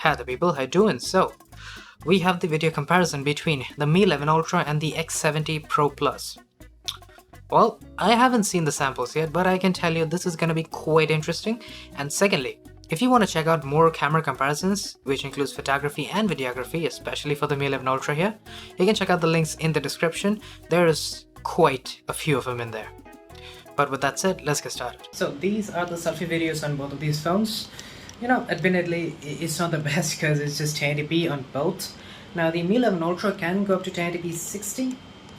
Hi the people, how you doing? So, we have the video comparison between the Mi 11 Ultra and the X70 Pro Plus. Well, I haven't seen the samples yet, but I can tell you this is gonna be quite interesting. And secondly, if you want to check out more camera comparisons, which includes photography and videography, especially for the Mi 11 Ultra here, you can check out the links in the description. There's quite a few of them in there. But with that said, let's get started. So these are the selfie videos on both of these phones. You know, admittedly, it's not the best because it's just 1080p on both. Now, the Mi 11 Ultra can go up to 1080p 60.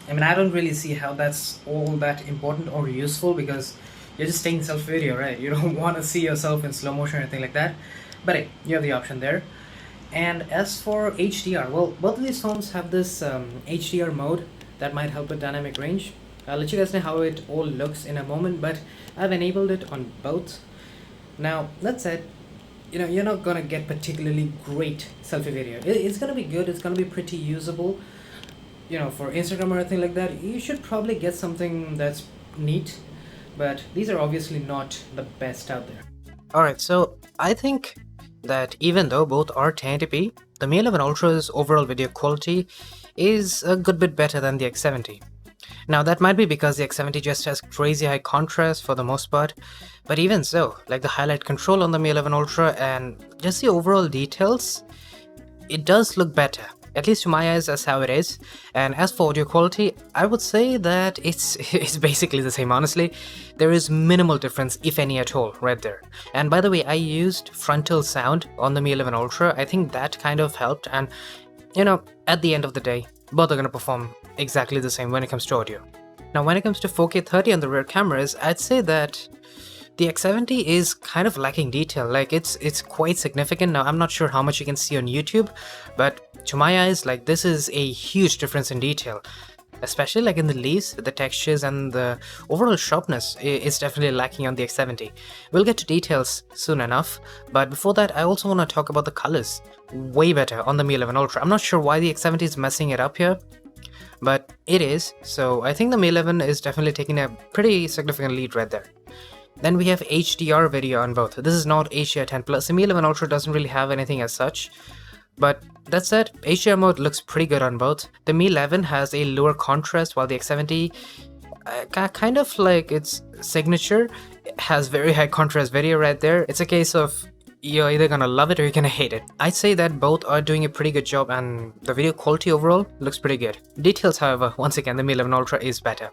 I mean, I don't really see how that's all that important or useful because you're just taking selfie video, right? You don't want to see yourself in slow motion or anything like that. But hey, you have the option there. And as for HDR, well, both of these phones have this HDR mode that might help with dynamic range. I'll let you guys know how it all looks in a moment, but I've enabled it on both. Now, that said, you know, you're not gonna get particularly great selfie video. It's gonna be good, it's gonna be pretty usable, you know, for Instagram or anything like that. You should probably get something that's neat, but these are obviously not the best out there. Alright, so I think that even though both are 1080p, the Mi 11 Ultra's overall video quality is a good bit better than the X70. Now that might be because the X70 just has crazy high contrast for the most part, but even so, like the highlight control on the Mi 11 Ultra and just the overall details, it does look better. At least to my eyes, that's how it is. And as for audio quality, I would say that it's basically the same, honestly. There is minimal difference, if any at all, right there. And by the way, I used frontal sound on the Mi 11 Ultra. I think that kind of helped, and you know, at the end of the day, both are going to perform exactly the same when it comes to audio. Now when it comes to 4K 30 on the rear cameras, I'd say that the X70 is kind of lacking detail. Like it's quite significant. Now I'm not sure how much you can see on YouTube, but to my eyes, like this is a huge difference in detail, especially like in the leaves, the textures and the overall sharpness is definitely lacking on the X70. We'll get to details soon enough, but before that I also want to talk about the colors. Way better on the Mi 11 Ultra. I'm not sure why the X70 is messing it up here, but it is, so I think the Mi 11 is definitely taking a pretty significant lead right there. Then we have HDR video on both. This is not HDR10+. The Mi 11 Ultra doesn't really have anything as such, but that said, HDR mode looks pretty good on both. The Mi 11 has a lower contrast, while the X70 kind of like its signature has very high contrast video right there. It's a case of you're either gonna love it or you're gonna hate it. I'd say that both are doing a pretty good job and the video quality overall looks pretty good. Details, however, once again, the Mi 11 Ultra is better.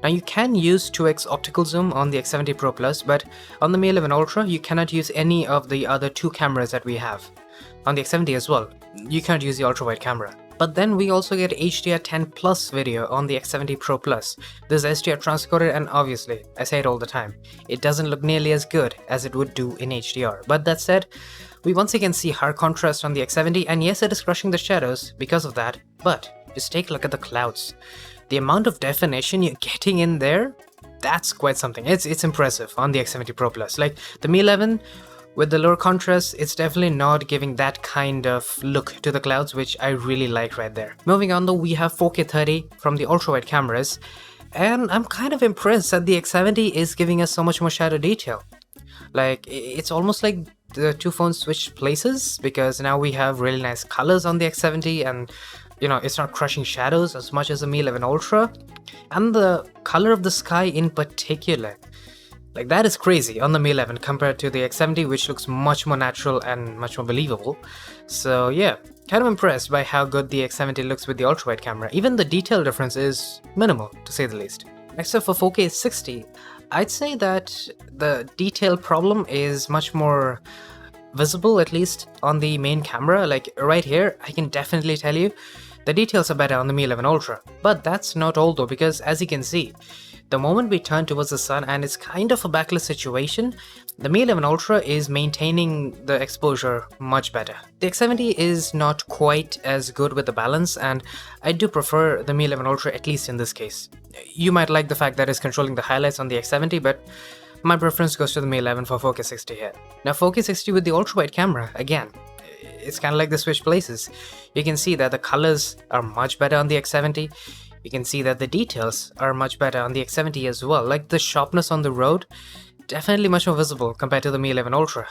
Now you can use 2x optical zoom on the X70 Pro Plus, but on the Mi 11 Ultra you cannot use any of the other two cameras that we have. On the X70 as well, you can't use the ultrawide camera. But then we also get HDR10+ video on the X70 Pro Plus. This is HDR transcoded, and obviously, I say it all the time, it doesn't look nearly as good as it would do in HDR. But that said, we once again see higher contrast on the X70, and yes, it is crushing the shadows because of that, but just take a look at the clouds. The amount of definition you're getting in there, that's quite something. It's impressive on the X70 Pro Plus. Like the Mi 11, with the lower contrast, it's definitely not giving that kind of look to the clouds, which I really like right there. Moving on though, we have 4K 30 from the ultrawide cameras, and I'm kind of impressed that the X70 is giving us so much more shadow detail. Like, it's almost like the two phones switched places, because now we have really nice colors on the X70, and you know, it's not crushing shadows as much as the Mi 11 Ultra. And the color of the sky in particular, like that is crazy on the Mi 11 compared to the X70, which looks much more natural and much more believable. So yeah, kind of impressed by how good the X70 looks with the ultrawide camera. Even the detail difference is minimal, to say the least. Except for 4K 60, I'd say that the detail problem is much more visible, at least on the main camera. Like right here, I can definitely tell you the details are better on the Mi 11 Ultra. But that's not all though, because as you can see, the moment we turn towards the sun and it's kind of a backlit situation, the Mi 11 Ultra is maintaining the exposure much better. The X70 is not quite as good with the balance, and I do prefer the Mi 11 Ultra, at least in this case. You might like the fact that it's controlling the highlights on the X70, but my preference goes to the Mi 11 for 4K 60 here. Now 4K 60 with the ultrawide camera, again, it's kind of like the switch places. You can see that the colors are much better on the X70. You can see that the details are much better on the X70 as well. Like the sharpness on the road, definitely much more visible compared to the Mi 11 Ultra.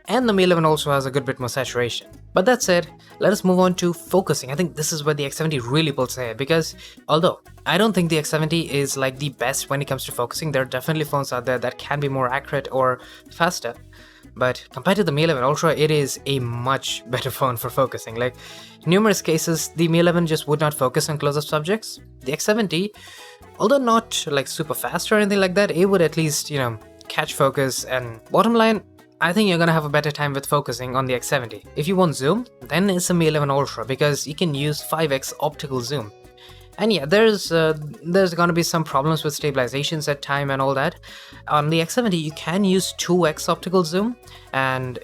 And the Mi 11 also has a good bit more saturation. But that said, let us move on to focusing. I think this is where the X70 really pulls ahead, because although I don't think the X70 is like the best when it comes to focusing, there are definitely phones out there that can be more accurate or faster. But compared to the Mi 11 Ultra, it is a much better phone for focusing. Like, in numerous cases, the Mi 11 just would not focus on close-up subjects. The X70, although not like super fast or anything like that, it would at least, catch focus. And bottom line, I think you're gonna have a better time with focusing on the X70. If you want zoom, then it's a Mi 11 Ultra, because you can use 5x optical zoom. And yeah, there's gonna be some problems with stabilizations at time and all that. On the X70, you can use 2x optical zoom, and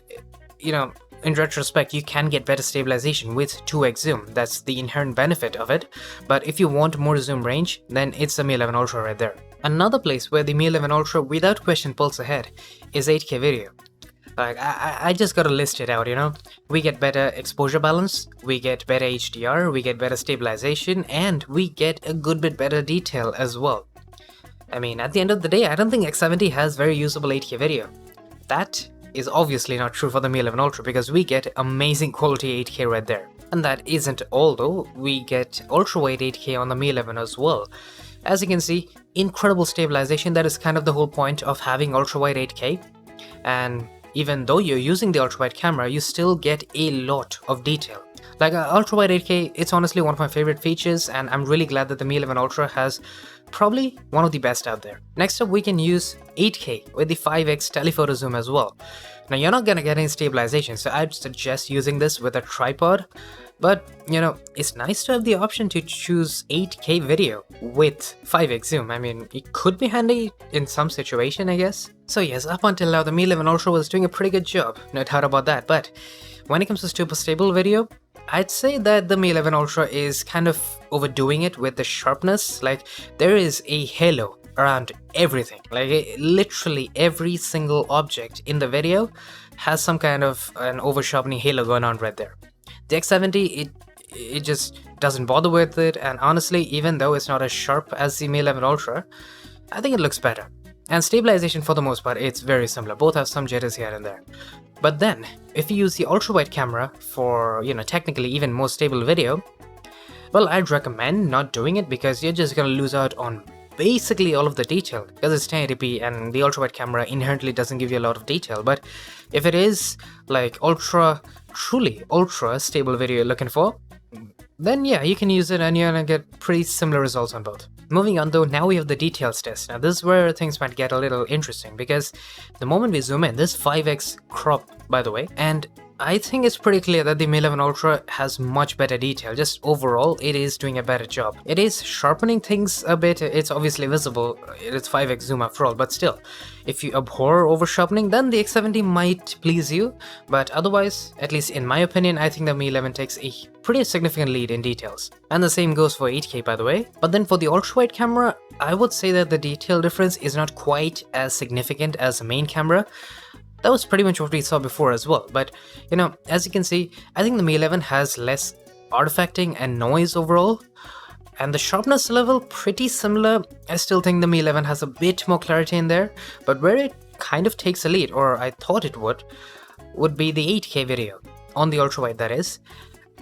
in retrospect, you can get better stabilization with 2x zoom. That's the inherent benefit of it. But if you want more zoom range, then it's the Mi 11 Ultra right there. Another place where the Mi 11 Ultra without question pulls ahead is 8K video. Like, I just gotta list it out, We get better exposure balance, we get better HDR, we get better stabilization, and we get a good bit better detail as well. I mean, at the end of the day, I don't think X70 has very usable 8K video. That is obviously not true for the Mi 11 Ultra, because we get amazing quality 8K right there. And that isn't all though, we get ultrawide 8K on the Mi 11 as well. As you can see, incredible stabilization. That is kind of the whole point of having ultrawide 8K. And even though you're using the ultrawide camera, you still get a lot of detail. Like ultrawide 8K, it's honestly one of my favorite features, and I'm really glad that the Mi 11 Ultra has probably one of the best out there. Next up, we can use 8K with the 5x telephoto zoom as well. Now, you're not gonna get any stabilization, so I'd suggest using this with a tripod. But, it's nice to have the option to choose 8K video with 5x zoom. I mean, it could be handy in some situation, I guess. So yes, up until now, the Mi 11 Ultra was doing a pretty good job, no doubt about that. But when it comes to super stable video, I'd say that the Mi 11 Ultra is kind of overdoing it with the sharpness. Like, there is a halo around everything. Like, literally every single object in the video has some kind of an over-sharpening halo going on right there. The X70, it just doesn't bother with it, and honestly, even though it's not as sharp as the Mi 11 Ultra, I think it looks better. And stabilization, for the most part, it's very similar. Both have some jitters here and there. But then, if you use the ultrawide camera for, technically even more stable video, well, I'd recommend not doing it, because you're just gonna lose out on basically all of the detail, because it's 1080p and the ultrawide camera inherently doesn't give you a lot of detail. But if it is like truly ultra stable video you're looking for, then yeah, you can use it and you're gonna get pretty similar results on both. Moving on though, now we have the details test. Now this is where things might get a little interesting, because the moment we zoom in, this 5x crop, by the way, and I think it's pretty clear that the Mi 11 Ultra has much better detail. Just overall, it is doing a better job. It is sharpening things a bit. It's obviously visible. It's 5x zoom after all, but still, if you abhor over sharpening, then the X70 might please you. But otherwise, at least in my opinion, I think the Mi 11 takes a pretty significant lead in details. And the same goes for 8K, by the way. But then for the ultrawide camera, I would say that the detail difference is not quite as significant as the main camera. That was pretty much what we saw before as well. But, as you can see, I think the Mi 11 has less artifacting and noise overall. And the sharpness level, pretty similar. I still think the Mi 11 has a bit more clarity in there. But where it kind of takes a lead, or I thought it would be the 8K video. On the ultrawide, that is.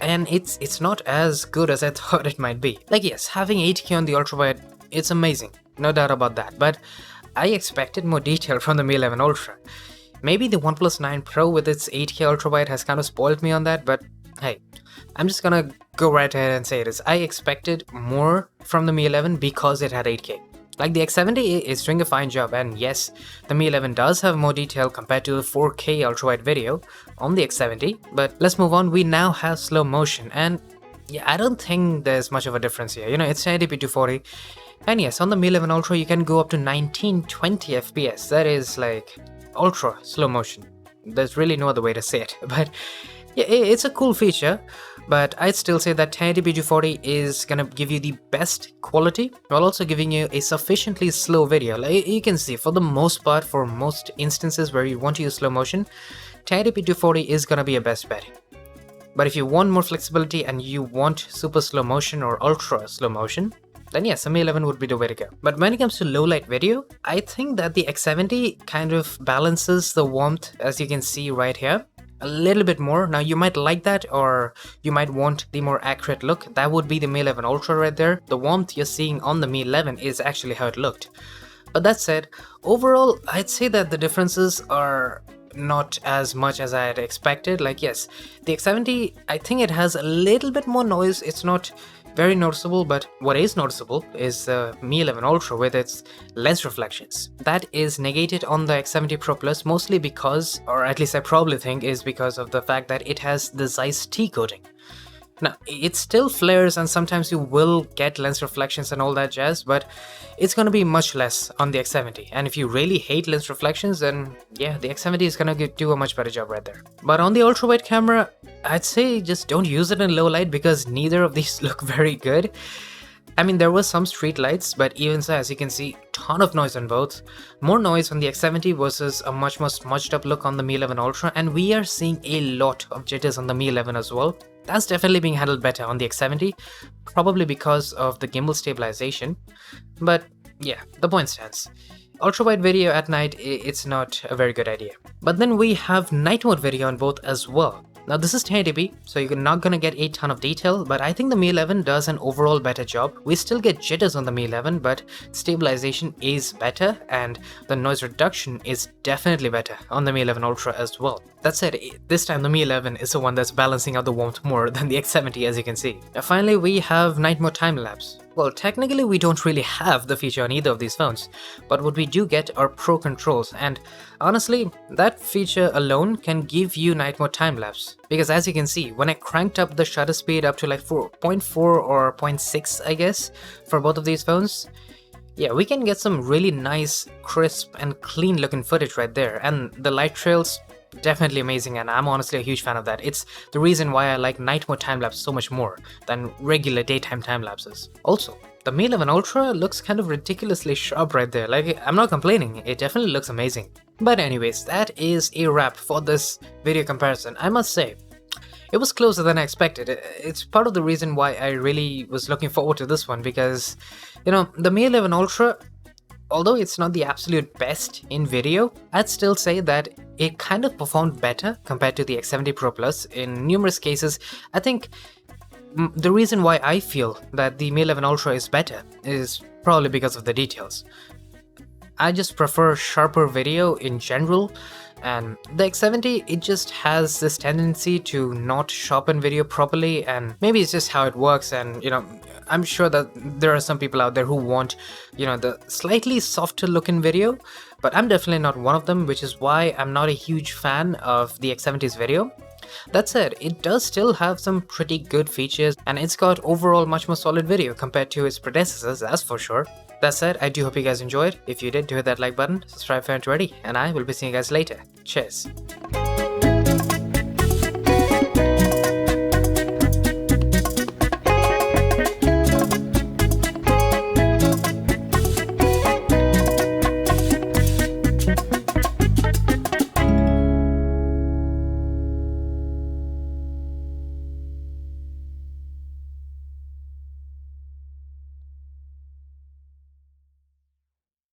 And it's not as good as I thought it might be. Like, yes, having 8K on the ultrawide, it's amazing. No doubt about that. But I expected more detail from the Mi 11 Ultra. Maybe the OnePlus 9 Pro with its 8K ultrawide has kind of spoiled me on that, but hey, I'm just gonna go right ahead and say it is. I expected more from the Mi 11 because it had 8K. Like, the X70 is doing a fine job, and yes, the Mi 11 does have more detail compared to the 4K ultrawide video on the X70, but let's move on. We now have slow motion, and yeah, I don't think there's much of a difference here. It's 1080p 240, and yes, on the Mi 11 Ultra you can go up to 1920 FPS. That is like ultra slow motion. There's really no other way to say it. But yeah, it's a cool feature, but I'd still say that 1080p 240 is gonna give you the best quality while also giving you a sufficiently slow video. Like, you can see, for the most part, for most instances where you want to use slow motion, 1080p 240 is gonna be your best bet. But if you want more flexibility and you want super slow motion or ultra slow motion, then yes, the Mi 11 would be the way to go. But when it comes to low light video, I think that the X70 kind of balances the warmth, as you can see right here. a little bit more. Now you might like that, or you might want the more accurate look. That would be the Mi 11 Ultra right there. The warmth you're seeing on the Mi 11 is actually how it looked. But that said, overall, I'd say that the differences are not as much as I had expected. Like, yes, the X70, I think it has a little bit more noise. It's not very noticeable, but what is noticeable is the Mi 11 Ultra with its lens reflections. That is negated on the X70 Pro Plus mostly because, or at least I probably think is because of the fact that it has the Zeiss T coating. Now, it still flares and sometimes you will get lens reflections and all that jazz, but it's going to be much less on the X70. And if you really hate lens reflections, then yeah, the X70 is going to do a much better job right there. But on the ultrawide camera, I'd say just don't use it in low light because neither of these look very good. I mean, there was some street lights, but even so, as you can see, ton of noise on both. More noise on the X70 versus a much more smudged up look on the Mi 11 Ultra, and we are seeing a lot of jitters on the Mi 11 as well. That's definitely being handled better on the X70, probably because of the gimbal stabilization. But yeah, the point stands. Ultrawide video at night, it's not a very good idea. But then we have night mode video on both as well. Now this is 1080p, so you're not gonna get a ton of detail, but I think the Mi 11 does an overall better job. We still get jitters on the Mi 11, but stabilization is better, and the noise reduction is definitely better on the Mi 11 Ultra as well. That said, this time the Mi 11 is the one that's balancing out the warmth more than the X70, as you can see. Now finally, we have night mode time-lapse. Well, technically we don't really have the feature on either of these phones, but what we do get are pro controls, and honestly, that feature alone can give you night mode time-lapse. Because as you can see, when I cranked up the shutter speed up to like 4.4 or 0.6 I guess, for both of these phones, yeah, we can get some really nice, crisp and clean looking footage right there, and the light trails, definitely amazing, and I'm honestly a huge fan of that. It's the reason why I like night mode time-lapse so much more than regular daytime time-lapses. Also, the Mi 11 Ultra looks kind of ridiculously sharp right there. Like, I'm not complaining, it definitely looks amazing. But anyways, that is a wrap for this video comparison. I must say, it was closer than I expected. It's part of the reason why I really was looking forward to this one, because, you know, the Mi 11 Ultra, although it's not the absolute best in video, I'd still say that it kind of performed better compared to the X70 Pro Plus in numerous cases. I think the reason why I feel that the Mi 11 Ultra is better is probably because of the details. I just prefer sharper video in general, and the X70, it just has this tendency to not sharpen video properly, and maybe it's just how it works, and you know, I'm sure that there are some people out there who want, you know, the slightly softer looking video, but I'm definitely not one of them, which is why I'm not a huge fan of the X70's video. That said, it does still have some pretty good features, and it's got overall much more solid video compared to its predecessors, that's for sure. That said, I do hope you guys enjoyed. If you did, do hit that like button, subscribe if you aren't already, and I will be seeing you guys later. Cheers.